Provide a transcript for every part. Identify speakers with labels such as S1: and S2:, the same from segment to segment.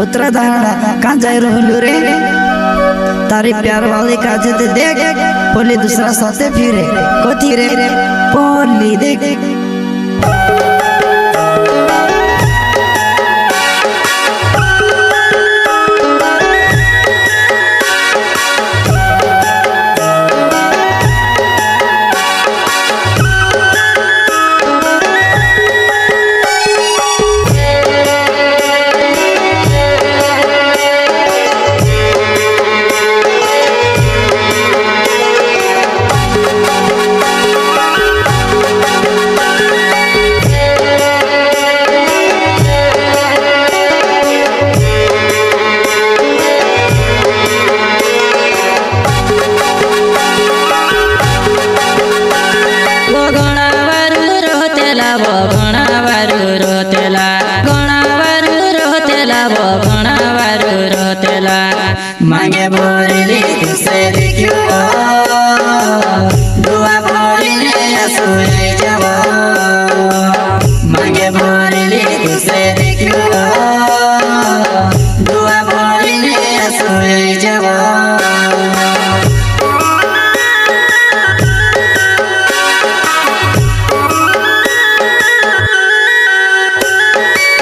S1: उतरा दहाड़ा कहाँ जाए रहलू रे तारी प्यार वाली काजे ते देख बोली दूसरा साथे फिरे कोथी रे बोली देख
S2: मांगे बोली तुसे देखियो दुआ बोली असुरे जब मांगे बोली तुसे देखियो दुआ बोली असुरे जब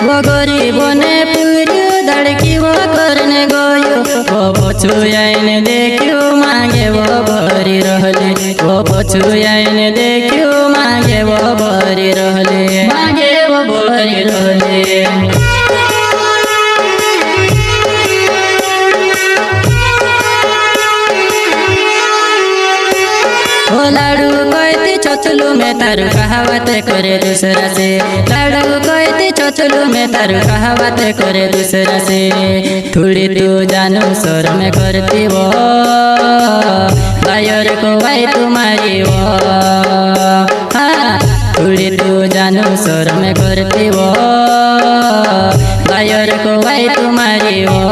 S2: वो गरीबों ने पूरी धड़की वो करने गयो वो पछुआईने देखियो मांगे वो भरी रहले वो पछुआईने देखियो मांगे वो भरी रहले मांगे वो भरी रहले ओ लाडू कहती चचलू में तारू कहावत करे दूसरा से लाडू कहती चचलू में तारू कहावत करे दूसरा से थोड़ी तू जानू स्वर में करती वो गायर को भाई तुम्हारी वो हाँ थोड़ी तू जानू स्वर में करती वो गायर को भाई तुम्हारी वो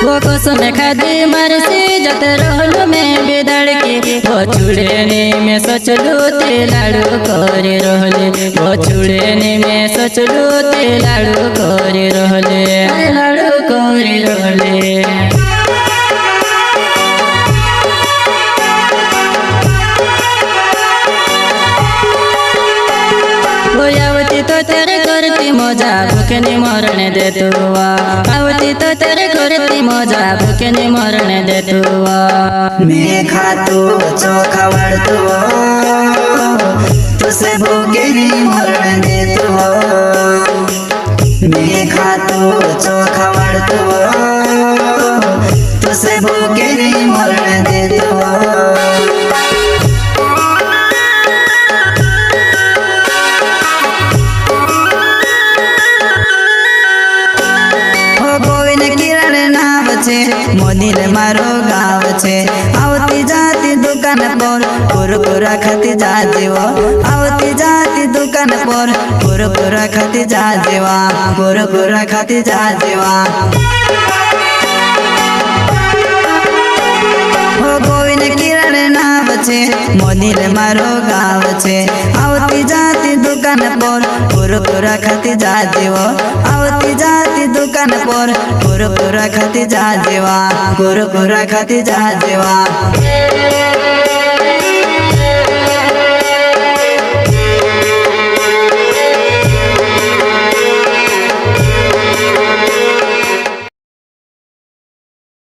S2: वो कसम खादी मरसी जत रहलू में बिदड़ के वो छुड़ेने में सोचलू ते लाडू करे रहले वो छुड़ेने में सोचलू ते लाडू करे रहले लाडू करे रहले आवती तो तेरे करती मजा भूखनी मरने दे तुआ आवती तो तेरे करती मजा भूखनी मरने दे तुआ
S1: मैं खातू चोखा वड़तू तुसे भूखनी मरने दे तुआ मैं खातू चोखा वड़तू तुसे भूखनी मरने दे तुआ मोदी रे मारो गाँव छे आवती जाती दुकान पर कुरकुरा खाती जा जेवा आवती जाती दुकान पर कुरकुरा खाती जा जेवा कुरकुरा खाती जा जेवा हो गोविंद किरण नाम छे मोदी रे मारो गाँव छे आवती जाती दुकान पर कुरकुरा खाती जा जेवा आवती जाती दुकान पर कुरकुरा खाती जा जेवा कुरकुरा खाती जा जेवा